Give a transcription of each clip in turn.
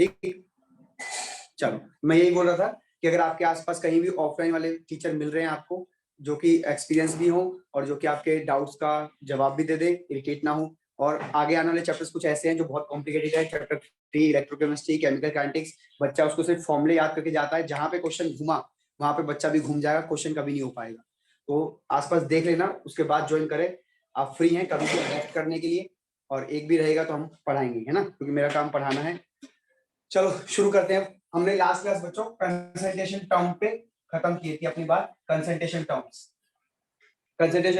ठीक, चलो मैं यही बोल रहा था कि अगर आपके आसपास कहीं भी ऑफलाइन वाले टीचर मिल रहे हैं आपको, जो कि एक्सपीरियंस भी हो और जो कि आपके डाउट्स का जवाब भी दे दे, इरिटेट ना हो। और आगे आने वाले चैप्टर्स कुछ ऐसे हैं जो बहुत कॉम्प्लिकेटेड है। चैप्टर 3 इलेक्ट्रोकेमिस्ट्री, केमिकल काइनेटिक्स, बच्चा उसको सिर्फ फॉर्मूले याद करके जाता है, जहां पे क्वेश्चन घुमा वहां पे बच्चा भी घूम जाएगा, क्वेश्चन कभी नहीं हो पाएगा। तो आसपास देख लेना, उसके बाद ज्वाइन करें। आप फ्री हैं कभी भी रेस्ट करने के लिए, और एक भी रहेगा तो हम पढ़ाएंगे, है ना, क्योंकि मेरा काम पढ़ाना है। चलो शुरू करते हैं। हमने लास्ट क्लास बच्चों कंसंट्रेशन टर्म पे खत्म की थी अपनी बात। कंसंट्रेशन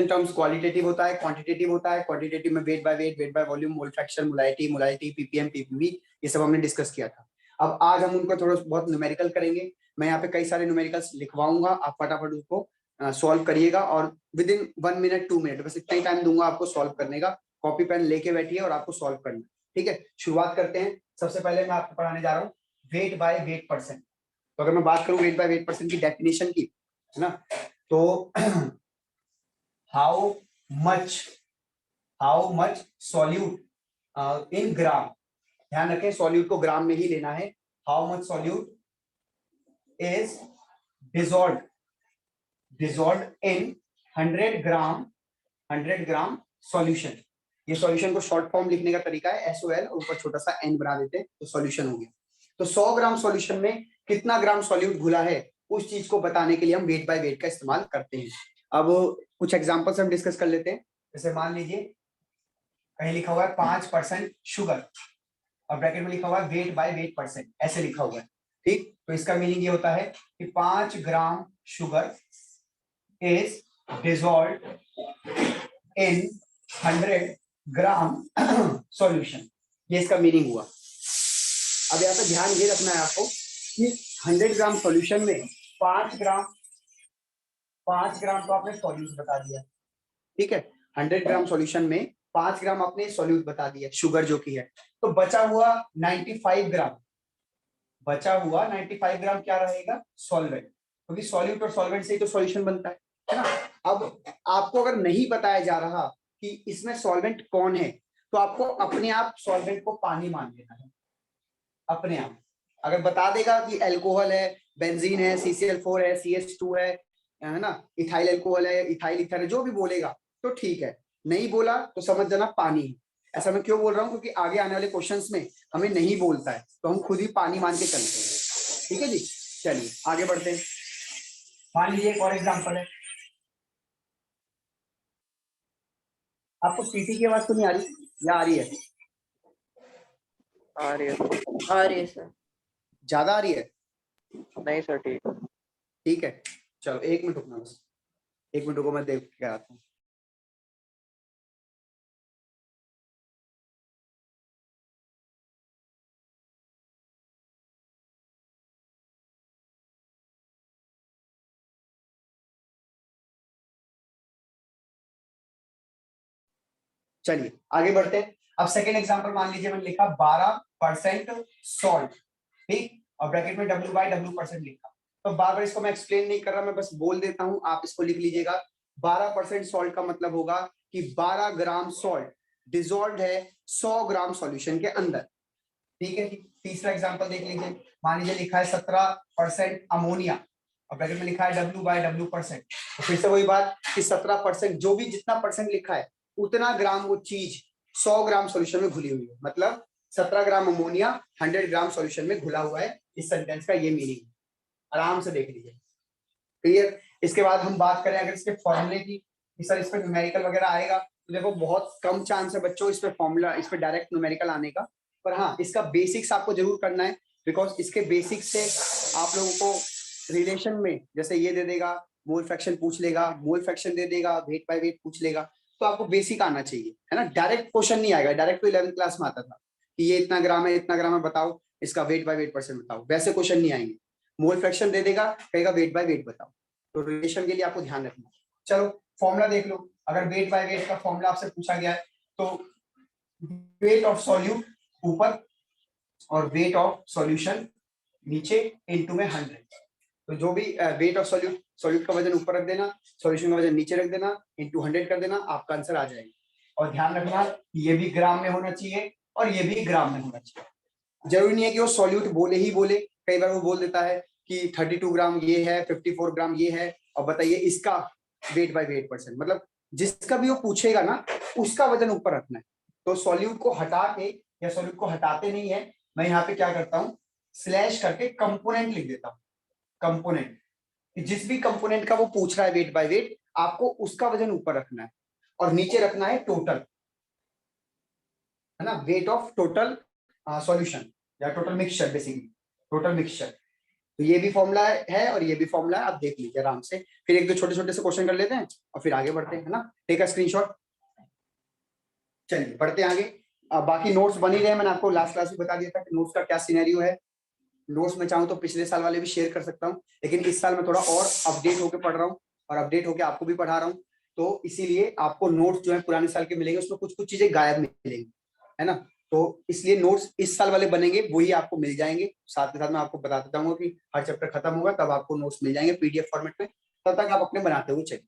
टर्म्स क्वालिटेटिव होता है, क्वांटिटेटिव होता है। क्वांटिटेटिव में weight by weight, wait by volume, mole fraction, molality, ppm, PPV, ये सब हमने डिस्कस किया था। अब आज हम उनको थोड़ा बहुत न्यूमेरिकल करेंगे। मैं यहाँ पे कई सारे न्यूमेरिकल्स लिखवाऊंगा, आप फटाफट उसको सॉल्व करिएगा, और विद इन 1 मिनट 2 मिनट बस इतना ही टाइम दूंगा आपको सॉल्व करने का। कॉपी पेन लेके बैठिए और आपको सॉल्व करना, ठीक है। शुरुआत करते हैं। सबसे पहले मैं आपको पढ़ाने जा रहा हूँ वेट बाय वेट परसेंट। तो अगर मैं बात करूं वेट बाय वेट परसेंट की डेफिनेशन की, है ना, तो हाउ मच सॉल्यूट इन ग्राम, ध्यान रखें सॉल्यूट को ग्राम में ही लेना है। How much solute is dissolved in 100 gram solution. ये सॉल्यूशन को शॉर्ट फॉर्म लिखने का तरीका है SOL, ऊपर छोटा सा n बना देते हैं तो सॉल्यूशन हो गया। तो 100 ग्राम सॉल्यूशन में कितना ग्राम सॉल्यूट घुला है, उस चीज को बताने के लिए हम वेट बाय वेट का इस्तेमाल करते हैं। अब कुछ एग्जांपल्स हम डिस्कस कर लेते हैं। जैसे मान लीजिए कहीं लिखा हुआ है 5% शुगर, और ब्रैकेट में लिखा हुआ है वेट बाय वेट परसेंट, ऐसे लिखा हुआ है, ठीक। तो इसका मीनिंग ये होता है कि 5 gram sugar is dissolved in 100 gram solution, ये इसका मीनिंग हुआ। अब यहाँ पे ध्यान ये रखना है आपको कि 100 ग्राम सॉल्यूशन में 5 ग्राम तो आपने सॉल्यूट बता दिया, ठीक है। 100 ग्राम सॉल्यूशन में 5 ग्राम आपने सॉल्यूट बता दिया, शुगर जो की है। तो बचा हुआ 95 ग्राम क्या रहेगा, सॉल्वेंट, क्योंकि सॉल्यूट और सॉल्वेंट से ही तो सॉल्यूशन बनता है ना। अब आपको अगर नहीं बताया जा रहा कि इसमें सॉल्वेंट कौन है, तो आपको अपने आप सॉल्वेंट को पानी मान लेना है, अपने आप। अगर बता देगा कि अल्कोहल है, बेंजीन है, CCl4 है, CH2 है ना, इथाइल अल्कोहल है, इथाइल ईथर है, जो भी बोलेगा तो ठीक है। नहीं बोला तो समझ जाना पानी है। ऐसा मैं क्यों बोल रहा हूँ, क्योंकि आगे आने वाले क्वेश्चंस में हमें नहीं बोलता है तो हम खुद ही पानी मान के चलते हैं, ठीक है जी। चलिए आगे बढ़ते हैं। मान लीजिए एक और एग्जाम्पल है। आपको सीटी की आवाज तो नहीं आ रही या आ रही है? आ रही है सर। ज्यादा आ रही है? नहीं सर, ठीक है, चलो 1 मिनट रुकना, बस 1 मिनट रुको, मैं देख के आता हूँ। चलिए आगे बढ़ते हैं। अब सेकेंड एग्जांपल मान लीजिए मैंने लिखा 12% सॉल्ट, ठीक, और ब्रैकेट में W/W% लिखा। तो बार बार इसको मैं एक्सप्लेन नहीं कर रहा, मैं बस बोल देता हूं, आप इसको लिख लीजिएगा। 12% सॉल्ट का मतलब होगा कि 12 ग्राम सॉल्ट डिजोल्व है 100 ग्राम सॉल्यूशन के अंदर, ठीक है। तीसरा एग्जांपल देख लीजिए। मान लीजिए लिखा है 17% अमोनिया, और ब्रैकेट में लिखा है W/W%। तो फिर से वही बात कि 17%, जो भी जितना परसेंट लिखा है उतना ग्राम वो चीज 100 ग्राम सॉल्यूशन में घुली हुई है, मतलब 17 ग्राम अमोनिया 100 ग्राम सॉल्यूशन में घुला हुआ है। इस सेंटेंस का ये मीनिंग, आराम से देख लीजिए, क्लियर। इसके बाद हम बात करें अगर इसके फॉर्मूले की, कि सर इस पे न्यूमेरिकल वगैरह आएगा, तो देखो बहुत कम चांस है बच्चों इस पे फॉर्मूला, इस पे डायरेक्ट न्यूमेरिकल आने का। पर हाँ, इसका बेसिक्स आपको जरूर करना है, बिकॉज इसके बेसिक्स से आप लोगों को रिलेशन में, जैसे ये दे देगा मोल फ्रैक्शन पूछ लेगा, मोल फ्रैक्शन दे देगा, वेट बाय वेट पूछ लेगा, तो आपको बेसिक आना चाहिए, है ना। डायरेक्ट क्वेश्चन नहीं आएगा, डायरेक्ट तो 11th क्लास में आता था कि ये इतना ग्राम है, इतना ग्राम है, बताओ इसका वेट बाय वेट परसेंट बताओ, वैसे क्वेश्चन नहीं आएंगे। मोल फ्रैक्शन दे देगा, कहेगा वेट बाय वेट बताओ, तो रिलेशन के लिए आपको ध्यान रखना। चलो फॉर्मूला देख लो। अगर वेट बाय वेट का फॉर्मूला आपसे पूछा गया है, तो वेट ऑफ सॉल्यूट ऊपर और वेट ऑफ सॉल्यूशन नीचे, इनटू में 100। तो जो भी वेट ऑफ सॉल्यूट का वजन ऊपर रख देना, सॉल्यूशन का वजन नीचे रख देना, इनटू 100 कर देना, आपका आंसर आ जाएगा। और ध्यान रखना ये भी ग्राम में होना चाहिए और ये भी ग्राम में होना चाहिए, जरूरी नहीं है कि वो सॉल्यूट बोले ही बोले, कई बार वो बोल देता है कि 32 ग्राम ये है, 54 ग्राम ये है, और बताइए इसका वेट बाय वेट परसेंट, मतलब जिसका भी वो पूछेगा ना उसका वजन ऊपर रखना है। तो सॉल्यूट को हटा के, या सॉल्यूट को हटाते नहीं है, मैं यहाँ पे क्या करता हूँ, स्लैश करके कंपोनेंट लिख देता हूँ। कंपोनेंट, जिस भी कंपोनेंट का वो पूछ रहा है वेट बाय वेट, आपको उसका वजन ऊपर रखना है और नीचे रखना है टोटल, है ना, वेट ऑफ टोटल सॉल्यूशन या total mixture, basically total mixture. तो ये भी फॉर्मूला है और ये भी फॉर्मूला है, आप देख लीजिए आराम से। फिर एक दो छोटे छोटे से क्वेश्चन कर लेते हैं और फिर आगे बढ़ते हैं, है ना। Take a screenshot. चलिए बढ़ते हैं आगे। बाकी नोट्स बन ही रहे हैं, मैंने आपको लास्ट क्लास में बता दिया था कि नोट्स का क्या सिनेरियो है। नोट्स में चाहूँ तो पिछले साल वाले भी शेयर कर सकता हूँ, लेकिन इस साल मैं थोड़ा और अपडेट होकर पढ़ रहा हूँ और अपडेट होकर आपको भी पढ़ा रहा हूँ, तो इसीलिए आपको नोट्स जो है पुराने साल के मिलेंगे, उसमें कुछ कुछ चीजें गायब मिलेंगी, है ना। तो इसलिए नोट्स इस साल वाले बनेंगे, वही आपको मिल जाएंगे। साथ के साथ मैं आपको बताता जाऊंगा कि हर चैप्टर खत्म होगा तब आपको नोट्स मिल जाएंगे पीडीएफ फॉर्मेट में, तब तक आप अपने बनाते हुए चलिए।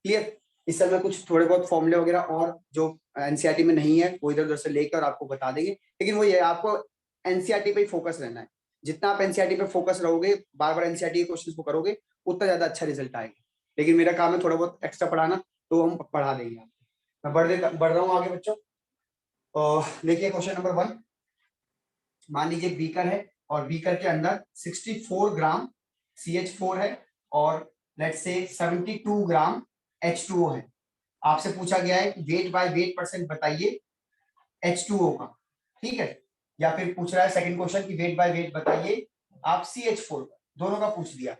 क्लियर। इस समय कुछ थोड़े बहुत फॉर्मूले वगैरह और जो एनसीईआरटी में नहीं है वो इधर उधर से लेकर आपको बता देंगे, लेकिन वो ये आपको एनसीईआरटी पे ही फोकस रहना है। जितना आप एनसीईआरटी पे फोकस रहोगे, बार बार एनसीईआरटी के क्वेश्चन को करोगे, उतना ज्यादा अच्छा रिजल्ट आएगा। लेकिन मेरा काम है थोड़ा बहुत एक्स्ट्रा पढ़ाना, तो हम पढ़ा देंगे आपको। मैं बढ़ रहा हूँ आगे बच्चों। देखिए क्वेश्चन नंबर 1। मान लीजिए बीकर है और बीकर के अंदर 64 ग्राम CH4 है और लेट्स से 72 ग्राम H2O है। आपसे पूछा गया है वेट बाय वेट परसेंट बताइए H2O का, ठीक है। या फिर पूछ रहा है सेकंड क्वेश्चन की वेट बाय वेट बताइए आप CH4 का, दोनों का पूछ दिया,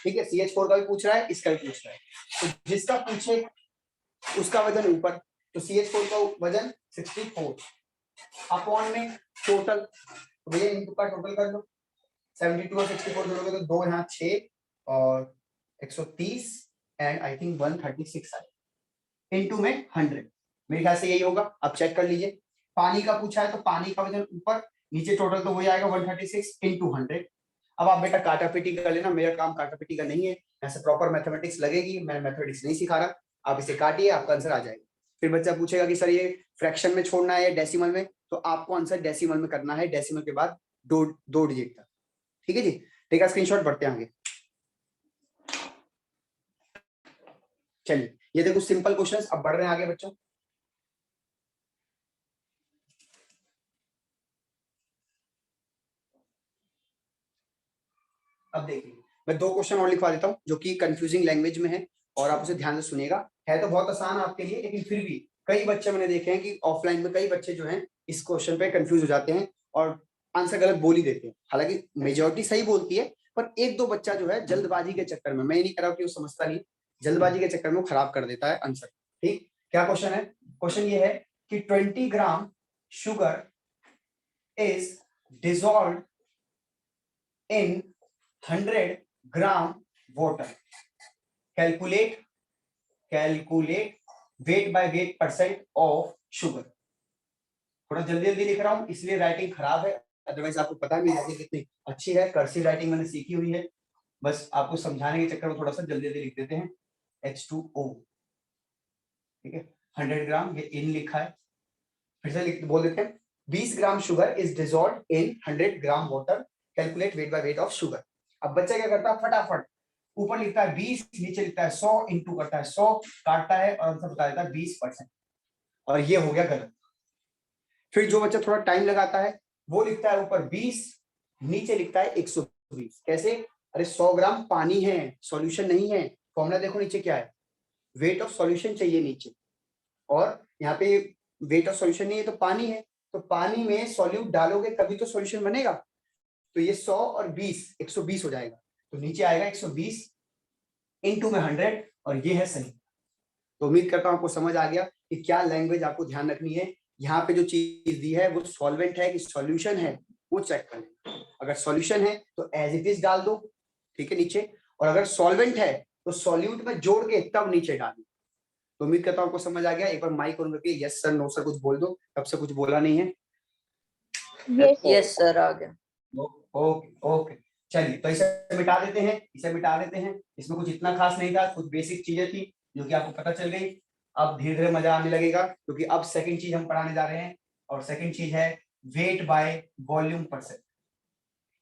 ठीक है। CH4 का भी पूछ रहा है, इसका भी पूछ रहा है, तो जिसका पूछे उसका वजन ऊपर। तो CH4 का वजन 64 अपॉन में टोटल, तो भैया इनका का टोटल कर लो। 72 और 64 जोड़ोगे तो 2 यहाँ 6 और 130 एंड आई थिंक 136 आए इनटू में 100। मेरे ख्याल से यही होगा, आप चेक कर लीजिए। पानी का पूछा है तो पानी का वजन ऊपर, नीचे टोटल तो वही आएगा 136 इंटू 100। अब आप बेटा काटा पीटी कर लेना, मेरा काम काटा पीटी का नहीं है, यहाँ से प्रॉपर मैथमेटिक्स लगेगी, मैं मैथमेटिक्स नहीं सिखा रहा। आप इसे काटिए, आपका आंसर आ जाएगा। फिर बच्चा पूछेगा कि सर ये फ्रैक्शन में छोड़ना है या डेसिमल में, तो आपको आंसर डेसिमल में करना है, डेसिमल के बाद दो डिजिट तक, ठीक है जी। टेक अ स्क्रीनशॉट, बढ़ते हैं आगे। चलिए ये देखो सिंपल क्वेश्चंस, अब बढ़ रहे हैं आगे बच्चों। अब देखिए मैं 2 क्वेश्चन और लिखवा देता हूं जो कि कंफ्यूजिंग लैंग्वेज में है और आप उसे ध्यान से सुनिएगा। है तो बहुत आसान आपके लिए, लेकिन फिर भी कई बच्चे मैंने देखे हैं कि ऑफलाइन में कई बच्चे जो हैं इस क्वेश्चन पे कंफ्यूज हो जाते हैं और आंसर गलत बोल ही देते हैं। हालांकि मेजोरिटी सही बोलती है, पर एक दो बच्चा जो है जल्दबाजी के चक्कर में, मैं ये नहीं कह रहा हूं कि वो समझता नहीं, जल्दबाजी के चक्कर में वो खराब कर देता है आंसर। ठीक, क्या क्वेश्चन है? क्वेश्चन ये है कि 20 gram sugar is dissolved in 100 gram water. Calculate weight by weight percent of sugar. थोड़ा जल्दी जल्दी लिख रहा हूं इसलिए राइटिंग खराब है, अदरवाइज आपको पता है मेरी राइटिंग कितनी अच्छी है, कर्सिव राइटिंग मैंने सीखी हुई है। बस आपको समझाने के चक्कर में थोड़ा सा जल्दी जल्दी लिख देते हैं। H2O, ठीक है। 100 ग्राम, ये इन लिखा है, फिर से बोल देते हैं। 20 gram sugar is dissolved in 100 gram water, calculate weight by weight of sugar. अब बच्चा क्या करता है, फटाफट ऊपर लिखता है 20, नीचे लिखता है 100, इंटू करता है 100, काटता है और आंसर बता देता है 20%, और ये हो गया गलत। फिर जो बच्चा थोड़ा टाइम लगाता है वो लिखता है ऊपर 20, नीचे लिखता है 120। कैसे? अरे 100 ग्राम पानी है, सॉल्यूशन नहीं है। फॉर्मूला देखो नीचे क्या है, वेट ऑफ सॉल्यूशन चाहिए नीचे, और यहाँ पे वेट ऑफ सॉल्यूशन नहीं है तो पानी है, तो पानी में सॉल्यूट डालोगे तभी तो सॉल्यूशन बनेगा। तो ये 100 और 20 120 हो जाएगा, तो नीचे आएगा 120 इंटू में 100, और ये है सही। तो उम्मीद करता हूं आपको समझ आ गया कि क्या लैंग्वेज आपको ध्यान रखनी है। यहाँ पे जो चीज दी है वो सॉल्वेंट है कि सॉल्यूशन है, वो चेक कर लें। अगर सॉल्यूशन है तो एज इट इज डाल दो, ठीक है, नीचे, और अगर सॉल्वेंट है तो सॉल्यूट में जोड़ के तब नीचे डालो। तो उम्मीद करता हूं आपको समझ आ गया। एक बार माइक ऑन करके यस सर नो सर कुछ बोल दो, तब से कुछ बोला नहीं है। यस सर आ गया। ओके ओके, चलिए तो इसे मिटा देते हैं, इसे मिटा देते हैं। इसमें कुछ इतना खास नहीं था, कुछ बेसिक चीजें थी जो कि आपको पता चल गई। अब धीरे धीरे मजा आने लगेगा, क्योंकि अब सेकंड चीज हम पढ़ाने जा रहे हैं, और सेकंड चीज है वेट बाय वॉल्यूम परसेंट।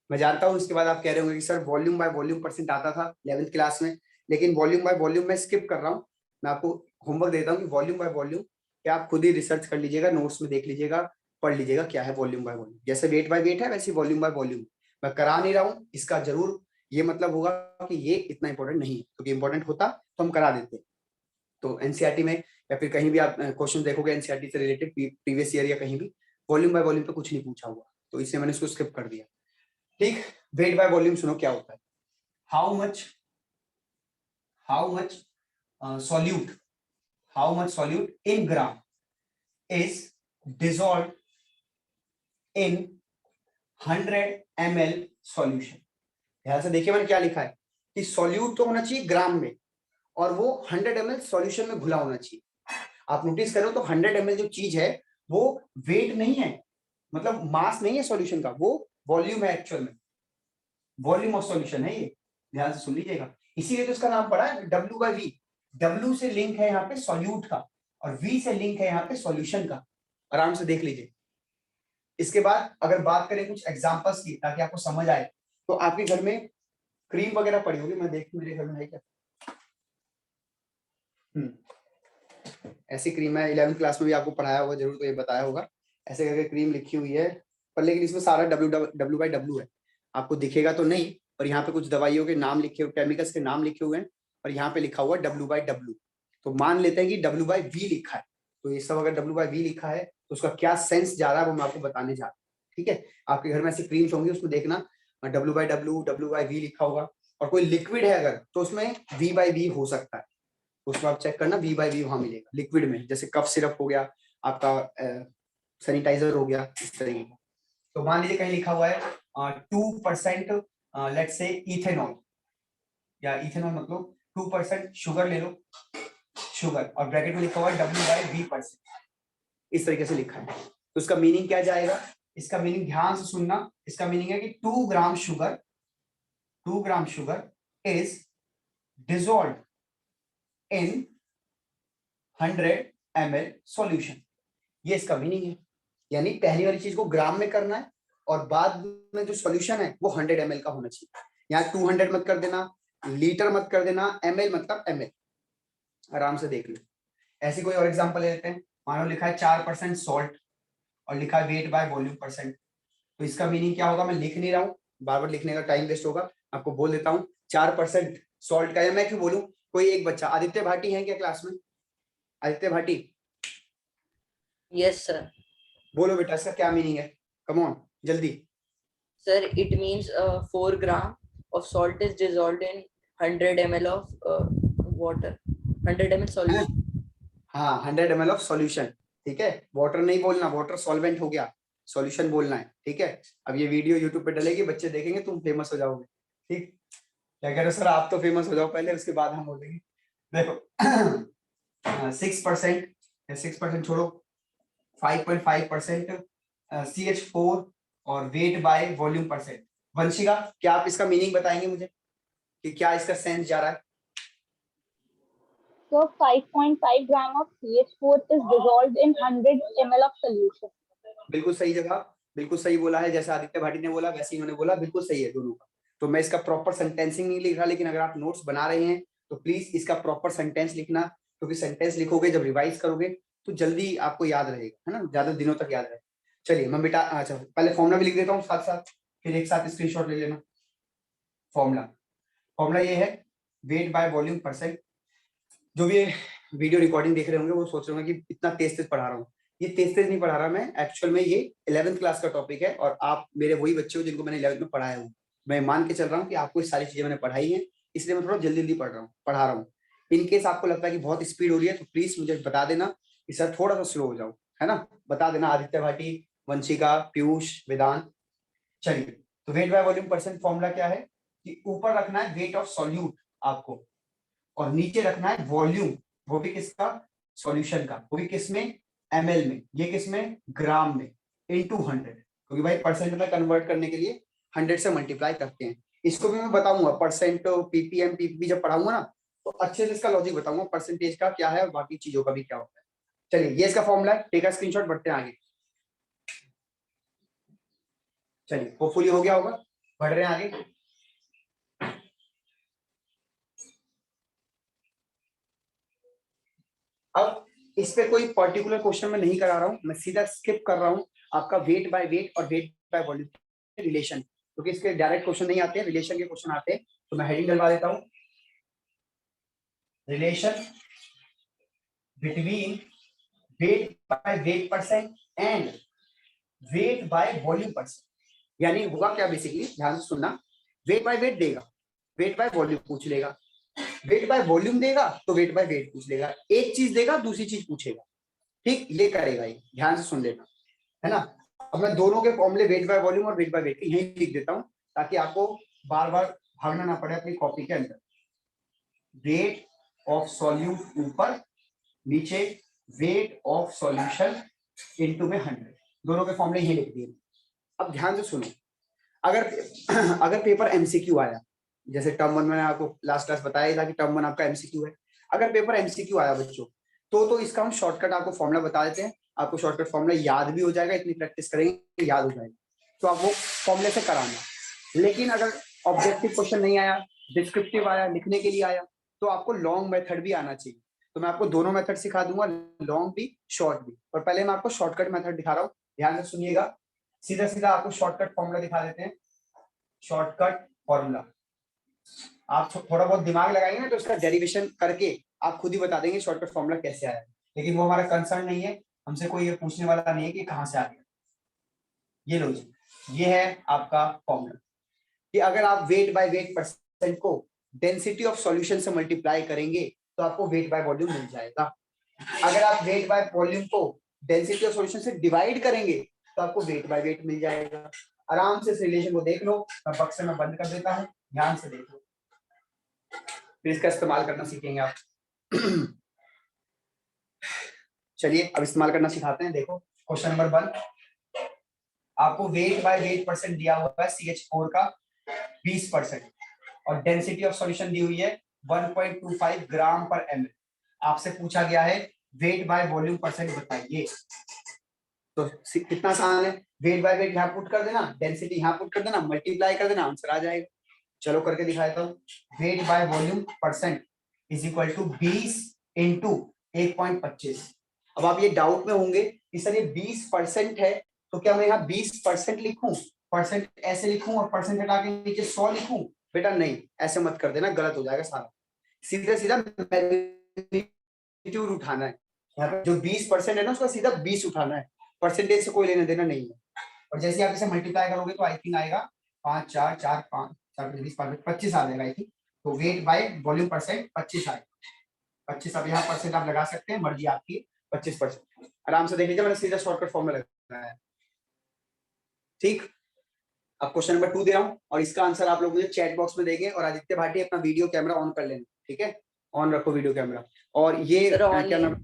मैं जानता हूं इसके बाद आप कह रहे होंगे कि sir volume by volume percent आता था 11th क्लास में, लेकिन वॉल्यूम बाय वॉल्यूम में स्किप कर रहा हूं। मैं आपको होमवर्क देता हूं कि वॉल्यूम बाय वॉल्यूम क्या आप खुद ही रिसर्च कर लीजिएगा, नोट्स में देख लीजिएगा, पढ़ लीजिएगा क्या है वॉल्यूम बाय वॉल्यूम। जैसे वेट बाय वेट है वैसे वॉल्यूम बाय वॉल्यूम मैं करा नहीं रहा हूँ, इसका जरूर ये मतलब होगा कि ये इतना इंपॉर्टेंट नहीं है, क्योंकि इंपॉर्टेंट होता तो हम करा देते। तो एनसीईआरटी में या फिर कहीं भी आप क्वेश्चन देखोगे एनसीईआरटी से रिलेटेड प्रीवियस ईयर या कहीं भी, वॉल्यूम बाय वॉल्यूम पे कुछ नहीं पूछा हुआ, तो इसलिए मैंने इसको स्किप कर दिया। ठीक, वेट बाय वॉल्यूम सुनो क्या होता है। How much solute in gram is dissolved in 100 ml solution। ध्यान से देखिए मैंने क्या लिखा है कि सॉल्यूट तो होना चाहिए ग्राम में और वो 100 ml सॉल्यूशन में घुला होना चाहिए। आप नोटिस करो तो 100 ml जो चीज है वो वेट नहीं है, मतलब मास नहीं है सॉल्यूशन का, वो वॉल्यूम है, एक्चुअल में वॉल्यूम ऑफ सॉल्यूशन है ये। ध्यान से सुन लीजिएगा, इसीलिए तो इसका नाम पड़ा है W/V। W से लिंक है यहाँ पे सॉल्यूट का और V से लिंक है यहाँ पे सॉल्यूशन का। आराम से देख लीजिए। इसके बाद अगर बात करें कुछ एग्जांपल्स की ताकि आपको समझ आए, तो आपके घर में क्रीम वगैरह पड़ी होगी, मैं देखूं मेरे घर में है क्या। ऐसी क्रीम है, 11th क्लास में भी आपको पढ़ाया होगा जरूर, तो ये बताया होगा ऐसे करके क्रीम लिखी हुई है पर, लेकिन इसमें सारा W/W है, आपको दिखेगा तो नहीं। और यहाँ पे कुछ दवाइयों के नाम लिखे हुए, केमिकल्स के नाम लिखे हुए हैं और यहाँ पे लिखा हुआ W/W। तो मान लेते हैं कि W/V लिखा है, तो ये सब अगर W/V लिखा है तो उसका क्या सेंस जा रहा है वो मैं आपको बताने जा रहा हूँ। ठीक है, आपके घर में ऐसी क्रीम्स होंगी उसमें देखना W/W W/V लिखा होगा, और कोई लिक्विड है अगर तो उसमें V/V हो सकता है, उसको आप चेक करना V/V वहां मिलेगा लिक्विड में, जैसे कफ सिरप हो गया आपका, सैनिटाइजर हो गया, इस तरीके का। तो मान लीजिए कहीं लिखा हुआ है 2% लेट्स से इथेनॉल, या इथेनॉल मतलब 2% शुगर ले लो, शुगर, और ब्रैकेट में लिखा हुआ है W/V%, इस तरीके से लिखा है। तो इसका मीनिंग क्या जाएगा, इसका मीनिंग ध्यान से सुनना, इसका मीनिंग है कि 2 gram sugar is dissolved in 100 ml solution. ये इसका मीनिंग है, यानी पहली वाली चीज को ग्राम में करना है और बाद में जो सॉल्यूशन है वो 100 ml का होना चाहिए। यहाँ 200 मत कर देना, लीटर मत कर देना, ml मतलब ml। आराम से देख लो। ऐसी कोई और एग्जांपल ले लेते हैं, मान लो लिखा है 4% सॉल्ट और लिखा है वेट बाय वॉल्यूम परसेंट, तो इसका मीनिंग क्या होगा, मैं लिख नहीं रहा हूँ, बार बार लिखने का टाइम वेस्ट होगा, आपको बोल देता हूँ 4% सॉल्ट का, या मैं क्यों बोलूं, कोई एक बच्चा आदित्य भाटी है क्या क्लास में, आदित्य भाटी? Yes, sir. बोलो बेटा इसका क्या मीनिंग है, कम ऑन जल्दी। Sir, it means 4 gram of salt is dissolved in 100 ml of water. 100 ml solution. हाँ 100 ml ऑफ सॉल्यूशन, ठीक है, वाटर नहीं बोलना, वाटर सॉल्वेंट हो गया, सॉल्यूशन बोलना है, ठीक है। अब ये वीडियो यूट्यूब पे डलेगी, बच्चे देखेंगे, तुम फेमस हो जाओगे, ठीक। क्या कह रहे हो सर, आप तो फेमस हो जाओ पहले, उसके बाद हम बोलेंगे। देखो 6%, 6% छोड़ो, 5.5% CH4 और wait by volume percent. Vanshika क्या आप इसका मीनिंग बताएंगे मुझे कि क्या इसका सेंस जा रहा है? So 5.5 gram of CH4 is dissolved in 100 ml of solution. बिल्कुल सही जगह, बिल्कुल सही बोला है, जैसे आदित्य भाटी ने बोला वैसे इन्होंने बोला, बिल्कुल सही है दोनों का। तो मैं इसका प्रॉपर सेंटेंसिंग नहीं लिख रहा, लेकिन अगर आप नोट्स बना रहे हैं तो प्लीज इसका प्रॉपर सेंटेंस लिखना, क्योंकि सेंटेंस लिखोगे जब रिवाइज करोगे तो जल्दी आपको याद रहेगा, है ना, ज्यादा दिनों तक याद रहेगा। चलिए मैं बेटा, अच्छा पहले फॉर्मूला भी लिख देता हूँ साथ साथ, फिर एक साथ स्क्रीनशॉट ले लेना। फॉर्मूला ये है वेट बाय वॉल्यूम परसेंट। जो भी वीडियो रिकॉर्डिंग देख रहे होंगे वो सोच रहे होंगे कि इतना तेज तेज पढ़ा रहा हूँ, ये तेज तेज नहीं पढ़ा रहा मैं, एक्चुअल में ये 11th क्लास का टॉपिक है और आप मेरे वही बच्चे हो जिनको मैंने 11th में पढ़ाया हूँ। मैं मान के चल रहा हूँ कि आपको ये सारी चीजें मैंने पढ़ाई है, इसलिए मैं थोड़ा जल्दी जल्दी पढ़ा रहा हूँ। इन केस आपको लगता है कि बहुत स्पीड हो रही है तो प्लीज मुझे बता देना कि सर थोड़ा सा स्लो हो जाओ, है ना, बता देना। आदित्य भाटी, वंशिका, पीयूष, वेदांत। चलिए, तो wait by volume percent formula क्या है कि ऊपर रखना है वेट ऑफ सॉल्यूट आपको और नीचे रखना है वॉल्यूम, वो भी किसका, सॉल्यूशन का, वो भी किसमें, ml में, ये किसमें, ग्राम में, इनटू 100, क्योंकि भाई परसेंट में कन्वर्ट करने के लिए 100 से मल्टीप्लाई करते हैं। इसको भी मैं बताऊंगा, परसेंट ppm ppb जब पढ़ाऊंगा ना तो अच्छे से इसका लॉजिक बताऊंगा, परसेंटेज का क्या है और बाकी चीजों का भी क्या होता है। चलिए ये इसका फॉर्मूला है, टेक अ स्क्रीनशॉट, बढ़ते हैं आगे। चलिए होपफुली हो गया होगा, बढ़ रहे हैं आगे। अब इस पे कोई पर्टिकुलर क्वेश्चन मैं नहीं करा रहा हूं, मैं सीधा स्किप कर रहा हूं आपका वेट बाय वेट और वेट बाय वॉल्यूम रिलेशन, क्योंकि इसके डायरेक्ट क्वेश्चन नहीं आते हैं, रिलेशन के क्वेश्चन आते हैं। तो मैं हेडिंग डलवा देता हूं, relation between weight by weight percent and wait by volume percent. यानी होगा क्या बेसिकली, ध्यान से सुनना, वेट बाय वेट देगा, वेट बाय वॉल्यूम पूछ लेगा, वेट बाय वॉल्यूम देगा तो वेट बाय वेट पूछ लेगा, एक चीज देगा दूसरी चीज पूछेगा, ठीक, ये करेगा ये, ध्यान से सुन लेना, है ना। अब मैं दोनों के फॉर्मूले वेट बाय वॉल्यूम और वेट बाय वेट यही लिख देता हूं, ताकि आपको बार बार भागना ना पड़े अपनी कॉपी के अंदर। वेट ऑफ सॉल्यूट ऊपर, नीचे वेट ऑफ सॉल्यूशन इनटू में 100, दोनों के फॉर्मूले यही लिख दिए। अब ध्यान से सुनो, अगर अगर पेपर एमसीक्यू आया, जैसे टर्म 1 मैंने आपको लास्ट क्लास बताया था कि टर्म 1 आपका एमसीक्यू है, अगर पेपर एमसीक्यू आया बच्चों, तो इसका हम शॉर्टकट आपको फॉर्मूला बता देते हैं, आपको शॉर्टकट फॉर्मूला याद भी हो जाएगा, इतनी प्रैक्टिस करेंगे याद हो जाएगा, तो आप वो फॉर्मूले से कराना। लेकिन अगर ऑब्जेक्टिव क्वेश्चन नहीं आया, डिस्क्रिप्टिव आया, लिखने के लिए आया, तो आपको लॉन्ग मेथड भी आना चाहिए। तो मैं आपको दोनों मेथड सिखा दूंगा, लॉन्ग भी शॉर्ट भी। और पहले मैं आपको शॉर्टकट मेथड दिखा रहा हूँ, ध्यान से सुनिएगा, सीधा सीधा आपको शॉर्टकट फॉर्मूला दिखा देते हैं। शॉर्टकट फॉर्मूला आप थोड़ा बहुत दिमाग लगाएंगे ना, तो उसका डेरिवेशन करके आप खुद ही बता देंगे शॉर्टकट फॉर्मूला कैसे आया। लेकिन वो हमारा कंसर्न नहीं है, हमसे कोई ये पूछने वाला नहीं है कि कहां से आ गया। ये लो जी, ये है आपका फॉर्मूला कि अगर आप वेट बाय वेट परसेंट को डेंसिटी ऑफ सॉल्यूशन से मल्टीप्लाई करेंगे तो आपको वेट बाय वॉल्यूम मिल जाएगा। अगर आप वेट बाय वॉल्यूम को डेंसिटी ऑफ सॉल्यूशन से डिवाइड करेंगे तो आपको वेट बाय वेट मिल जाएगा। आराम से इस रिलेशन को देख लो, मैं बक्से में बंद कर देता हूं, ध्यान से देख लो, फिर इसका इस्तेमाल करना सीखेंगे आप। चलिए अब इस्तेमाल करना सिखाते हैं। देखो क्वेश्चन नंबर 1, आपको वेट बाय वेट परसेंट दिया हुआ है CH4 का 20% और डेंसिटी ऑफ सॉल्यूशन दी हुई है 1.25 ग्राम पर ml। आपसे पूछा गया है वेट बाय वॉल्यूम परसेंट बताइए। तो कितना आसान है, वेट बाय वेट यहाँ पुट कर देना, डेंसिटी यहाँ पुट कर देना, मल्टीप्लाई कर देना, आंसर आ जाएगा। चलो करके दिखाता हूँ, weight by volume percent is equal to 20 into 1.25। अब आप ये डाउट में होंगे कि सर ये 20% है, तो क्या मैं यहाँ 20% लिखूं, परसेंट ऐसे लिखूं और परसेंट हटा के नीचे 100 लिखूं? बेटा नहीं, ऐसे मत कर देना, गलत हो जाएगा सारा। सीधा सीधा मैग्नीट्यूड उठाना है, यहाँ पे जो 20% है ना उसका सीधा 20 उठाना है, परसेंटेज से कोई लेना देना नहीं है। और जैसे आप इसे मल्टीप्लाई करोगे तो आई थिंक आएगा 5 4 4 5 4 20 25 आ जाएगा आई थिंक। तो वेट बाय वॉल्यूम परसेंट 25 आएगा। 25 अब यहाँ परसेंट आप लगा सकते हैं, मर्जी आपकी। 25% आराम से देख लीजिए, मैंने सीधा शॉर्टकट फॉर्म में लगाया है। ठीक, अब क्वेश्चन नंबर 2 दे रहा हूँ और इसका आंसर आप लोग मुझे चैट बॉक्स में देंगे। और आदित्य भाटी अपना वीडियो कैमरा ऑन कर लेना, ठीक है, ऑन रखो वीडियो कैमरा। और ये सर ऑन क्या ही नाम,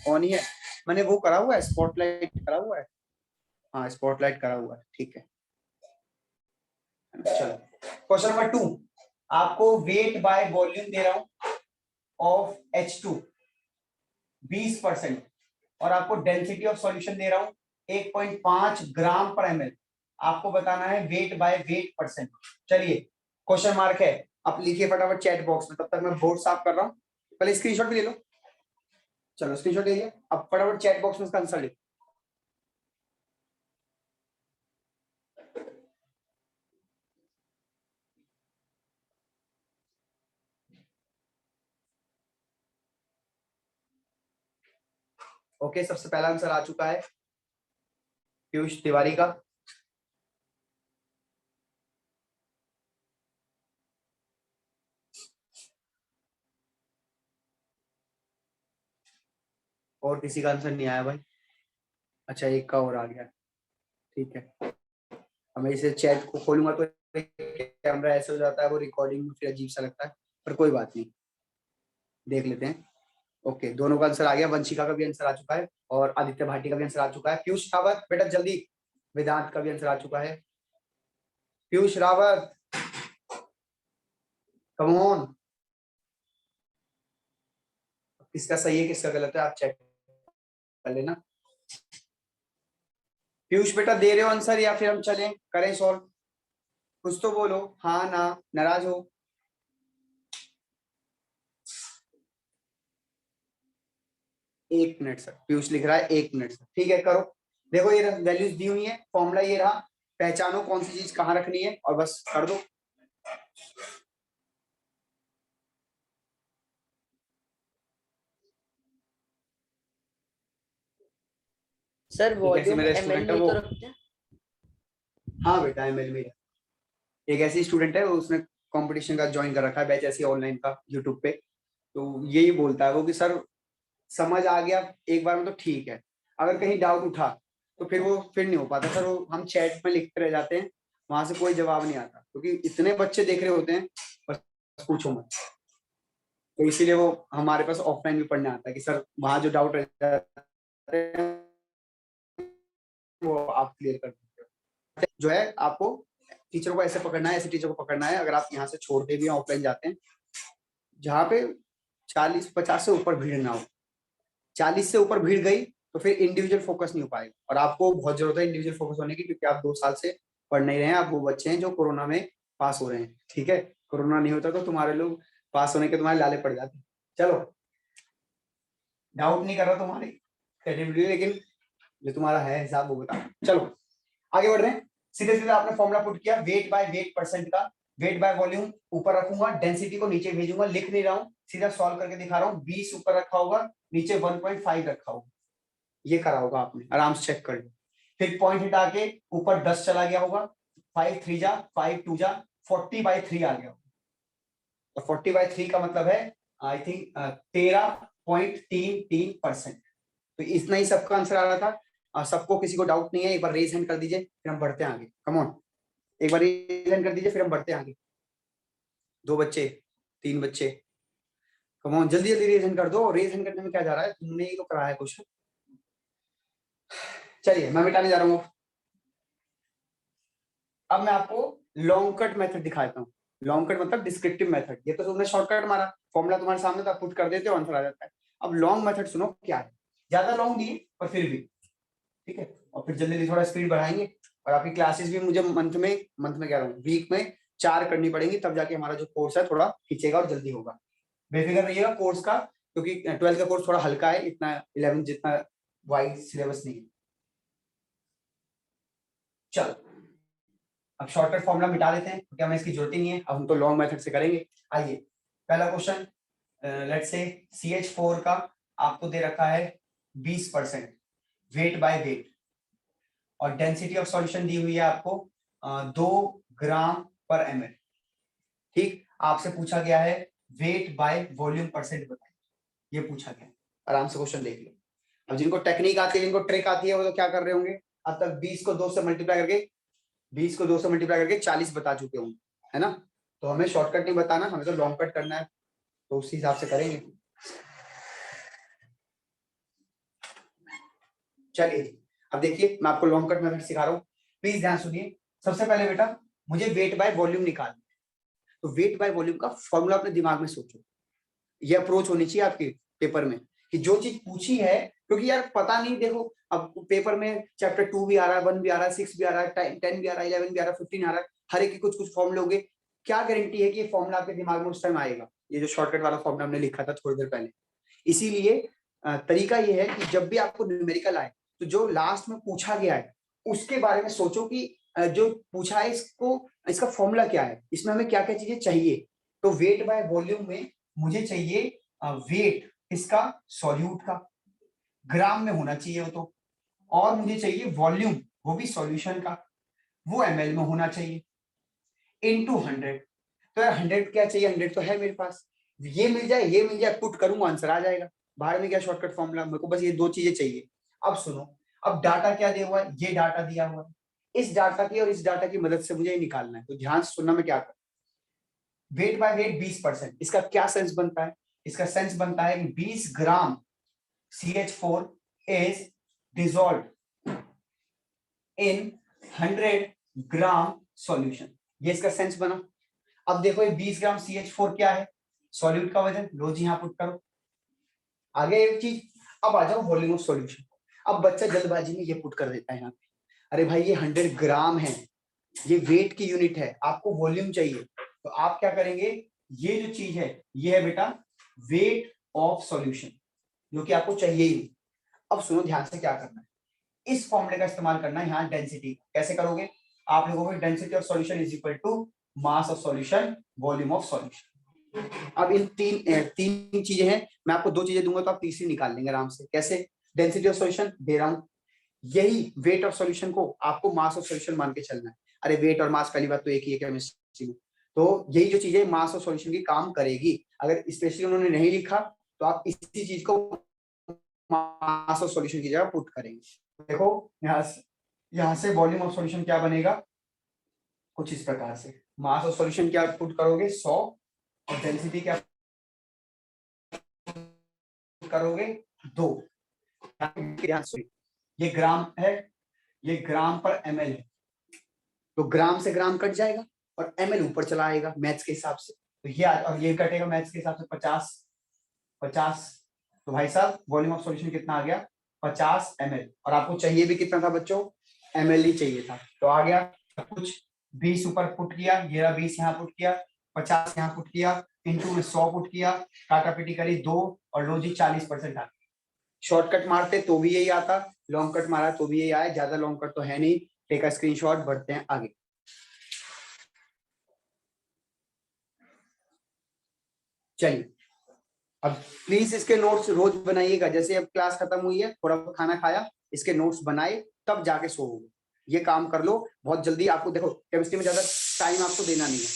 ऑन ही है, मैंने वो करा हुआ है, स्पॉटलाइट करा हुआ है, हाँ स्पॉटलाइट करा हुआ है, ठीक है। चलो क्वेश्चन नंबर 2, आपको वेट बाय वॉल्यूम दे रहा हूं ऑफ H2 20% और आपको डेंसिटी ऑफ सॉल्यूशन दे रहा हूं 1.5 ग्राम पर ml। आपको बताना है वेट बाय वेट परसेंट। चलिए क्वेश्चन मार्क है, आप लिखिए फटाफट चैट बॉक्स में, तब तक मैं बोर्ड साफ कर रहा हूं। पहले स्क्रीनशॉट भी ले लो, चलो स्क्रीनशॉट ले लिया, अब फटाफट चैट बॉक्स में इसका आंसर लिखो। ओके, सबसे पहला आंसर आ चुका है पीयूष तिवारी का। और किसी का आंसर नहीं आया भाई? अच्छा एक का और आ गया, ठीक है। अब मैं इसे चैट को खोलूंगा तो कैमरा ऐसे हो जाता है, वो रिकॉर्डिंग में फिर अजीब सा लगता है, पर कोई बात नहीं, देख लेते हैं। ओके, दोनों का आंसर आ गया, वंशिका का भी आंसर आ चुका है और आदित्य भाटी का भी आंसर आ चुका है। पीयूष रावत बेटा जल्दी, वेदांत का भी आंसर आ चुका है। पीयूष रावत कम ऑन, किसका सही है किसका गलत है आप चेक कर लेना। पीयूष बेटा दे रहे हो आंसर या फिर हम चलें करें सॉल्व? कुछ तो बोलो, हाँ ना, नाराज हो? एक मिनट सर, पीयूष लिख रहा है 1 मिनट सर, ठीक है करो। देखो ये वैल्यूज दी हुई है, फॉर्मूला ये रहा, पहचानो कौन सी चीज कहाँ रखनी है और बस कर दो। सर एक ऐसी वॉल्यूम मेरा एमएल स्टूडेंट है में वो, तो रखते हैं। हाँ बेटा एमएल में, एक ऐसी स्टूडेंट है उसने कंपटीशन का ज्वाइन कर रखा है बैच ऐसी ऑनलाइन का यूट्यूब पे, तो यही बोलता है वो कि सर समझ आ गया एक बार में तो ठीक है, अगर कहीं डाउट उठा तो फिर वो फिर नहीं हो पाता सर, वो हम चैट में लिखते रह जाते हैं, वहां से कोई जवाब नहीं आता क्योंकि इतने बच्चे देख रहे होते हैं, बस पूछो मत। तो इसीलिए वो हमारे पास ऑफलाइन भी पढ़ने आता है कि सर वहां जो डाउट रह जाते हैं वो आप क्लियर कर दीजिए। जो है आपको टीचर को ऐसे पकड़ना है, ऐसे टीचर को पकड़ना है, अगर आप यहाँ से छोड़ते भी ऑफलाइन जाते हैं जहाँ पे 40-50 से ऊपर भीड़ ना हो, 40 से ऊपर भीड़ गई तो फिर इंडिविजुअल फोकस नहीं हो पाएगा, और आपको बहुत जरूरत है इंडिविजुअल फोकस होने की, क्योंकि आप 2 साल से पढ़ नहीं रहे हैं, आप वो बच्चे हैं जो कोरोना में पास हो रहे हैं, ठीक है? कोरोना नहीं होता तो तुम्हारे लोग पास होने के तुम्हारे लाले पड़ जाते। चलो डाउट नहीं कर रहा तुम्हारी क्रेडिबिलिटी, लेकिन जो तुम्हारा है हिसाब वो बता। चलो आगे बढ़ रहे हैं, सीधे सीधे आपने फॉर्मूला पुट किया, वेट बाय वेट परसेंट का, वेट बाय वॉल्यूम ऊपर रखूंगा, डेंसिटी को नीचे भेजूंगा, लिख नहीं रहा हूं, सीधा सॉल्व करके दिखा रहा हूं। 20 ऊपर रखा होगा, नीचे 1.5 रखा होगा, ये करा होगा आपने, आराम से चेक कर लो। फिर पॉइंट हटा के ऊपर 10 चला गया होगा, 5 3 जा 5 2 जा 40/3 आ गया होगा, तो 40/3 का मतलब है आई थिंक 13.33%। तो इतना ही सबका आंसर आ रहा था। सबको किसी को डाउट नहीं है, एक बार रेज हैंड कर दीजिए फिर हम बढ़ते हैं आगे, कम ऑन एक बार रेज हैंड कर दीजिए फिर हम बढ़ते हैं आगे। 2 बच्चे, 3 बच्चे, कम ऑन जल्दी जल्दी रेज हैंड कर दो, रेज हैंड करने में क्या जा रहा है, तुमने ही तो कराया है क्वेश्चन। चलिए मैं मिटाने जा रहा हूँ। अब मैं आपको लॉन्ग कट मेथड दिखाता हूँ। लॉन्ग कट मतलब डिस्क्रिप्टिव मेथड, ये तो तुमने शॉर्टकट मारा, फॉर्मूला तुम्हारे सामने था, पुट कर देते हो आंसर आ जाता है। अब लॉन्ग मेथड सुनो क्या है, ज्यादा लॉन्ग नहीं पर फिर भी ठीक है, और फिर जल्दी थोड़ा स्पीड बढ़ाएंगे, और आपकी क्लासेस भी मुझे मंथ में कह रहा हूँ वीक में 4 करनी पड़ेंगी, तब जाके हमारा जो कोर्स है थोड़ा खींचेगा और जल्दी होगा। बेफिक्र रहिएगा कोर्स का, क्योंकि 12th का कोर्स थोड़ा हल्का है, इतना 11 जितना वाइड सिलेबस नहीं है। चलो अब शॉर्टकट फॉर्मूला मिटा देते हैं क्योंकि हमें इसकी जरूरत ही नहीं है, अब हम तो लॉन्ग मेथड से करेंगे। आइए पहला क्वेश्चन, लेट्स से CH4 का आपको दे रखा है 20% वेट बाय वेट, और डेंसिटी ऑफ सॉल्यूशन दी हुई है आपको 2 ग्राम पर ml। ठीक, आपसे पूछा गया है वेट बाय वॉल्यूम परसेंट बताइए, ये पूछा गया। आराम से क्वेश्चन देख लो। अब जिनको टेक्निक आती है, जिनको ट्रिक आती है, वो तो क्या कर रहे होंगे, अब तक 20 को 2 से मल्टीप्लाई करके 40 बता चुके होंगे, है ना? तो हमें शॉर्टकट नहीं बताना, हमें तो लॉन्ग कट करना है, तो उसी हिसाब से करेंगे। चलिए अब देखिए मैं आपको लॉन्ग कट मेथड सिखा रहा हूँ, प्लीज ध्यान सुनिए। सबसे पहले बेटा मुझे वेट बाय वॉल्यूम निकालना, तो वेट बाय वॉल्यूम का फॉर्मूला अपने दिमाग में सोचो, ये अप्रोच होनी चाहिए आपके पेपर में कि जो चीज पूछी है, क्योंकि यार पता नहीं, देखो अब पेपर में चैप्टर 2 भी आ रहा है, 1 भी आ रहा है, 6 भी आ रहा है, 10 भी आ रहा है, 11 भी आ रहा है, 15 आ रहा है, हर एक के कुछ कुछ फॉर्मूले होंगे, क्या गारंटी है कि ये फॉर्मूला आपके दिमाग में उस टाइम आएगा, ये जो शॉर्टकट वाला फॉर्मूला हमने लिखा था थोड़ी देर पहले। इसीलिए तरीका ये है कि जब भी आपको न्यूमेरिकल आए तो जो लास्ट में पूछा गया है उसके बारे में सोचो कि जो पूछा है इसको, इसका फॉर्मूला क्या है, इसमें हमें क्या क्या चीजें चाहिए। तो वेट बाय वॉल्यूम में मुझे चाहिए वेट इसका सॉल्यूट का, ग्राम में होना चाहिए वो तो, और मुझे चाहिए वॉल्यूम वो भी सॉल्यूशन का, वो ml में होना चाहिए, इनटू 100। तो यार 100 क्या चाहिए, 100 तो है मेरे पास, ये मिल जाए ये मिल जाए, पुट करूंगा आंसर आ जाएगा, बाहर में क्या शॉर्टकट फॉर्मूला, मेरे को बस ये 2 चीजें चाहिए। अब सुनो, अब डाटा क्या दिया हुआ है, ये डाटा दिया हुआ है, इस डाटा की और इस डाटा की मदद से मुझे निकालना है, तो ध्यान से सुनना मैं क्या कर, वेट बाय वेट 20%, इसका क्या सेंस बनता है, इसका सेंस बनता है कि 20 ग्राम CH4 is dissolved in 100 gram solution, ये इसका सेंस बना। अब देखो ये 20 ग्राम CH4 क्या है, सॉल्यूट का वजन, लो जी यहां पुट करो। आगे एक चीज, अब आ जाओ वॉल्यूम ऑफ सॉल्यूशन। अब बच्चा जल्दबाजी में ये पुट कर देता है यहाँ पे, अरे भाई ये 100 ग्राम है, ये वेट की यूनिट है, आपको वॉल्यूम चाहिए, तो आप क्या करेंगे, ये जो चीज है ये है बेटा वेट ऑफ सॉल्यूशन, जो कि आपको चाहिए ही नहीं। अब सुनो ध्यान से क्या करना है, इस फॉर्मूले का इस्तेमाल करना है यहाँ डेंसिटी। कैसे करोगे, आप लोगों को density of solution is equal to mass of solution volume of solution. अब इन तीन चीजें हैं, मैं आपको 2 चीजें दूंगा तो आप तीसरी निकाल लेंगे आराम से। कैसे, डेंसिटी ऑफ सॉल्यूशन दे रहा हूं, यही वेट ऑफ सॉल्यूशन को आपको मास ऑफ सॉल्यूशन मान के चलना है। अरे वेट और मास पहली बात तो एक ही है केमिस्ट्री में, तो यही जो चीजें मास ऑफ सॉल्यूशन की काम करेगी। अगर स्पेशली उन्होंने नहीं लिखा तो आप इसी चीज को मास ऑफ सॉल्यूशन की जगह पुट करेंगे। देखो यहाँ से वॉल्यूम ऑफ सॉल्यूशन क्या बनेगा, कुछ इस प्रकार से, मास ऑफ सॉल्यूशन क्या पुट करोगे 100 और डेंसिटी क्या करोगे 2। ये ग्राम है, ये ग्राम पर ml है, तो ग्राम से ग्राम कट जाएगा और ml ऊपर चला आएगा मैथ्स के हिसाब से, तो ये और ये कटेगा मैथ्स के हिसाब से 50। तो भाई साहब वॉल्यूम ऑफ सॉल्यूशन कितना आ गया 50 ml, और आपको चाहिए भी कितना था बच्चों, ml ही चाहिए था, तो आ गया कुछ 20 ऊपर पुट किया, ये रहा 20 यहाँ पुट किया, 50 यहाँ पुट किया, इंटू में 100 पुट किया, काटा पीटी करी 2 और लो जी 40% आ गया। शॉर्टकट मारते तो भी यही आता, लॉन्ग कट मारा तो भी यही आया, ज्यादा लॉन्ग कट तो है नहीं। टेक अ स्क्रीनशॉट, बढ़ते हैं आगे। चलिए अब प्लीज इसके नोट्स रोज बनाइएगा, जैसे अब क्लास खत्म हुई है थोड़ा खाना खाया इसके नोट्स बनाए तब जाके सोओगे, ये काम कर लो बहुत जल्दी। आपको देखो केमिस्ट्री में ज्यादा टाइम आपको देना नहीं है,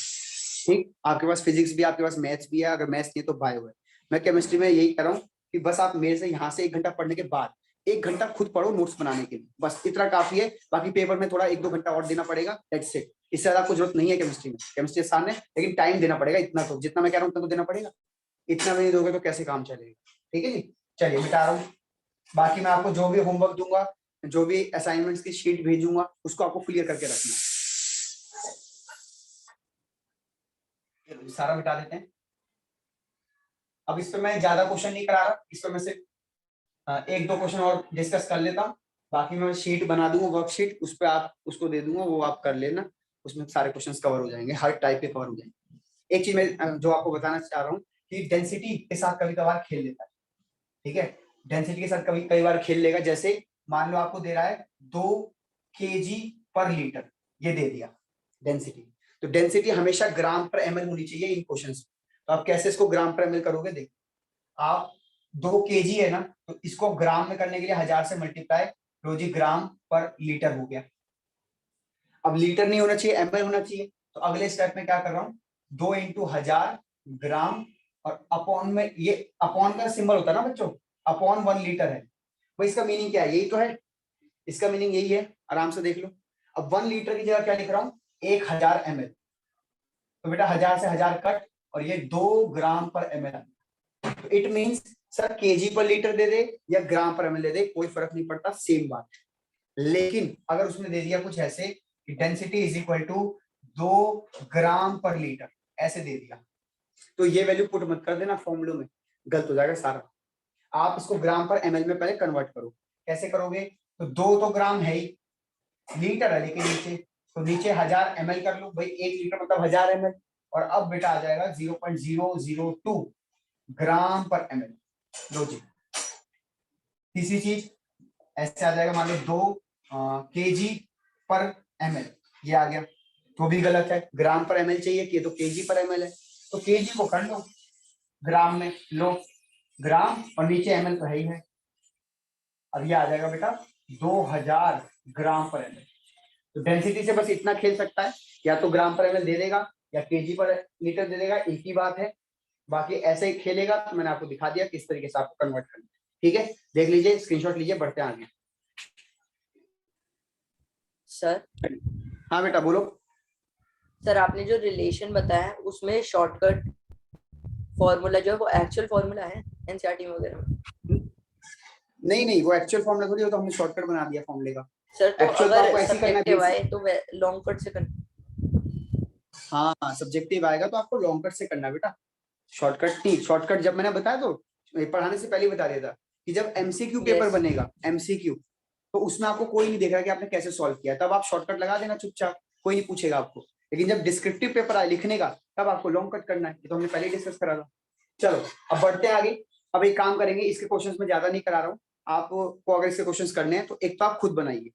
ठीक, आपके पास फिजिक्स भी, आपके पास मैथ्स भी है, अगर मैथ्स नहीं है तो बायो है। मैं केमिस्ट्री में यही कर रहा हूँ कि बस आप मेरे से यहाँ से 1 घंटा पढ़ने के बाद 1 घंटा खुद पढ़ो नोट्स बनाने के लिए, बस इतना काफी है। बाकी पेपर में थोड़ा 1-2 घंटा और देना पड़ेगा, दैट्स इट, इससे ज्यादा कुछ जरूरत नहीं है केमिस्ट्री में। केमिस्ट्री आसान है लेकिन टाइम देना पड़ेगा, इतना तो जितना मैं कह रहा हूँ उतना तो देना पड़ेगा, इतना नहीं दोगे तो कैसे काम चलेगा, ठीक है जी। चलिए मिटा रहा हूँ, बाकी मैं आपको जो भी होमवर्क दूंगा, जो भी असाइनमेंट्स की शीट भेजूंगा उसको आपको क्लियर करके रखना, सारा मिटा देते हैं। अब इस पे मैं ज्यादा क्वेश्चन नहीं करा रहा, इस पे मैं सिर्फ 1-2 क्वेश्चन और डिस्कस कर लेता हूँ, बाकी मैं शीट बना दूंगा वर्कशीट, उस पर आप उसको दे दूंगा, वो आप कर लेना, उसमें सारे क्वेश्चंस कवर हो जाएंगे, हर टाइप के कवर हो जाएंगे। एक चीज मैं जो आपको बताना चाह रहा हूँ कि डेंसिटी के साथ कभी कभार खेल लेता है, ठीक है, डेंसिटी के साथ कई बार खेल लेगा। जैसे मान लो आपको दे रहा है 2 kg पर लीटर, ये दे दिया डेंसिटी, तो डेंसिटी हमेशा ग्राम पर ml होनी चाहिए इन क्वेश्चंस। तो आप कैसे इसको ग्राम पर ml करोगे, देखो आप 2 kg है ना, तो इसको ग्राम में करने के लिए 1000 से मल्टीप्लाई, लो जी ग्राम पर लीटर हो गया। अब लीटर नहीं होना चाहिए ml होना चाहिए, तो अगले स्टेप में क्या कर रहा हूँ, 2 × 1000 ग्राम और अपॉन में, ये अपॉन का सिंबल होता है ना बच्चों, अपॉन 1 लीटर है, तो इसका मीनिंग क्या है, यही तो है, इसका मीनिंग यही है, आराम से देख लो। अब 1 लीटर की जगह क्या लिख रहा हूँ 1000 ml, तो बेटा 1000 से 1000 कट और ये 2 ग्राम पर ml, तो इट मींस सर केजी पर लीटर दे दे या ग्राम पर ml दे दे कोई फर्क नहीं पड़ता, सेम बात। लेकिन अगर उसने दे दिया कुछ ऐसे कि डेंसिटी इज इक्वल टू 2 ग्राम पर लीटर, ऐसे दे दिया, तो ये वैल्यू पुट मत कर देना फॉर्मूले में, गलत हो जाएगा सारा। आप इसको ग्राम पर ml में पहले कन्वर्ट करो, कैसे करोगे, तो 2 तो ग्राम है ही, लीटर है लेकिन नीचे, तो नीचे 1000 ml कर लो भाई, 1 लीटर मतलब 1000 ml, और अब बेटा आ जाएगा 0.002 ग्राम पर ml। लो जी तीसरी चीज ऐसे आ जाएगा, मान लो 2 kg पर ml, ये आ गया, तो भी गलत है, ग्राम पर ml चाहिए कि, तो kg पर ml है, तो kg को कर लो ग्राम में, लो ग्राम और नीचे ml तो है ही है, अब ये आ जाएगा बेटा 2000 ग्राम पर ml। तो डेंसिटी से बस इतना खेल सकता है, या तो ग्राम पर ml दे देगा या केजी पर लीटर दे देगा, एक ही बात है, बाकी ऐसे ही खेलेगा। तो मैंने आपको दिखा दिया किस तरीके से आपको कन्वर्ट करना, ठीक है, देख लीजिए स्क्रीनशॉट लीजिए, बढ़ते हैं आगे। सर हाँ बेटा बोलो। सर आपने जो रिलेशन बताया उसमें शॉर्टकट फॉर्मूला जो है वो एक्चुअल फॉर्मूला है एनसीईआरटी में वगैरह में? नहीं वो एक्चुअल फॉर्मूला थोड़ी, तो हमने शॉर्टकट बना दिया फॉर्मूले का। सर तो एक्चुअल तो अगर आपको ऐसे ही करना सब्जेक्टिव आए है, तो लॉन्ग कट से करना। हाँ सब्जेक्टिव आएगा तो आपको लॉन्ग कट से करना बेटा, शॉर्टकट नहीं। शॉर्टकट जब मैंने बताया तो पढ़ाने से पहले ही बता दिया था कि जब एमसीक्यू पेपर बनेगा, एमसीक्यू तो उसमें आपको कोई नहीं देख रहा कि आपने कैसे सॉल्व किया, तब आप शॉर्टकट लगा देना चुपचाप, कोई नहीं पूछेगा आपको। लेकिन जब डिस्क्रिप्टिव पेपर आए लिखने का, तब आपको लॉन्ग कट करना है, ये तो हमने पहले ही डिस्कस करा था। चलो अब बढ़ते हैं आगे। अब एक काम करेंगे, इसके क्वेश्चंस में ज्यादा नहीं करा रहा हूँ, आपको अगर इसके क्वेश्चंस करने हैं तो एक तो आप खुद बनाइए,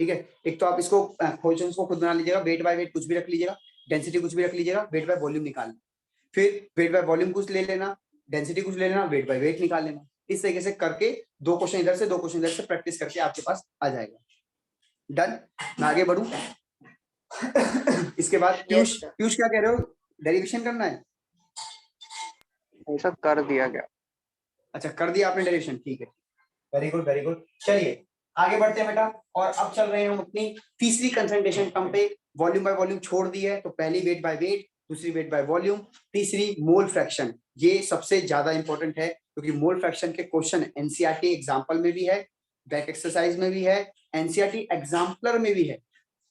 ठीक है। एक तो आप इसको क्वेश्चंस को खुद बना लीजिएगा, वेट बाय वेट कुछ भी रख लीजिएगा, डेंसिटी कुछ भी रख लीजिएगा, वेट बाय वॉल्यूम निकाल, फिर वेट बाय वॉल्यूम कुछ ले लेना, डेंसिटी कुछ ले लेना, वेट बाय वेट निकाल लेना। इस तरीके से करके 2 क्वेश्चन इधर से 2 क्वेश्चन इधर से प्रैक्टिस करके आपके पास आ जाएगा। डन, मैं आगे बढ़ूं। इसके बाद पीयूष, sir. पीयूष क्या कह रहे हो, डेरिवेशन करना है? ऐसा कर दिया गया। अच्छा कर दिया आपने डेरिवेशन, ठीक है, वेरी गुड वेरी गुड। चलिए आगे बढ़ते हैं बेटा, और अब चल रहे हैं हम अपनी तीसरी कंसंट्रेशन टर्म पे। वॉल्यूम बाय वॉल्यूम छोड़ दी है, तो पहली वेट बाय वेट, दूसरी वेट बाय वॉल्यूम, तीसरी मोल फ्रैक्शन। ये सबसे ज्यादा इंपॉर्टेंट है, क्योंकि मोल फ्रैक्शन के क्वेश्चन एनसीईआरटी एग्जांपल में भी है, बैक एक्सरसाइज में भी है, एनसीईआरटी एग्जाम्पलर में भी है,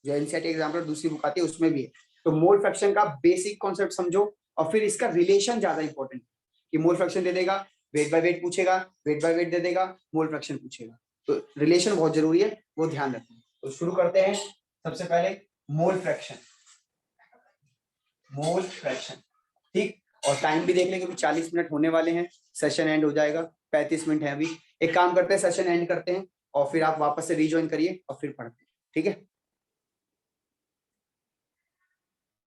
जो एनसीईआरटी एग्जाम्पलर दूसरी बुक आती है उसमें भी है। तो मोल फ्रैक्शन का बेसिक कॉन्सेप्ट समझो, और फिर इसका रिलेशन ज्यादा इंपॉर्टेंट है, कि मोल फ्रैक्शन दे देगा, वेट बाय वेट पूछेगा, वेट बाय वेट दे देगा, मोल फ्रैक्शन पूछेगा, तो रिलेशन बहुत जरूरी है, वो ध्यान रखें। तो शुरू करते हैं, सबसे पहले मोल फ्रैक्शन, मोल फ्रैक्शन, ठीक। और टाइम भी देख लेंगे, अभी 40 मिनट होने वाले हैं, सेशन एंड हो जाएगा, 35 मिनट है अभी। एक काम करते हैं, सेशन एंड करते हैं और फिर आप वापस से रिज्वाइन करिए और फिर पढ़ते हैं, ठीक है।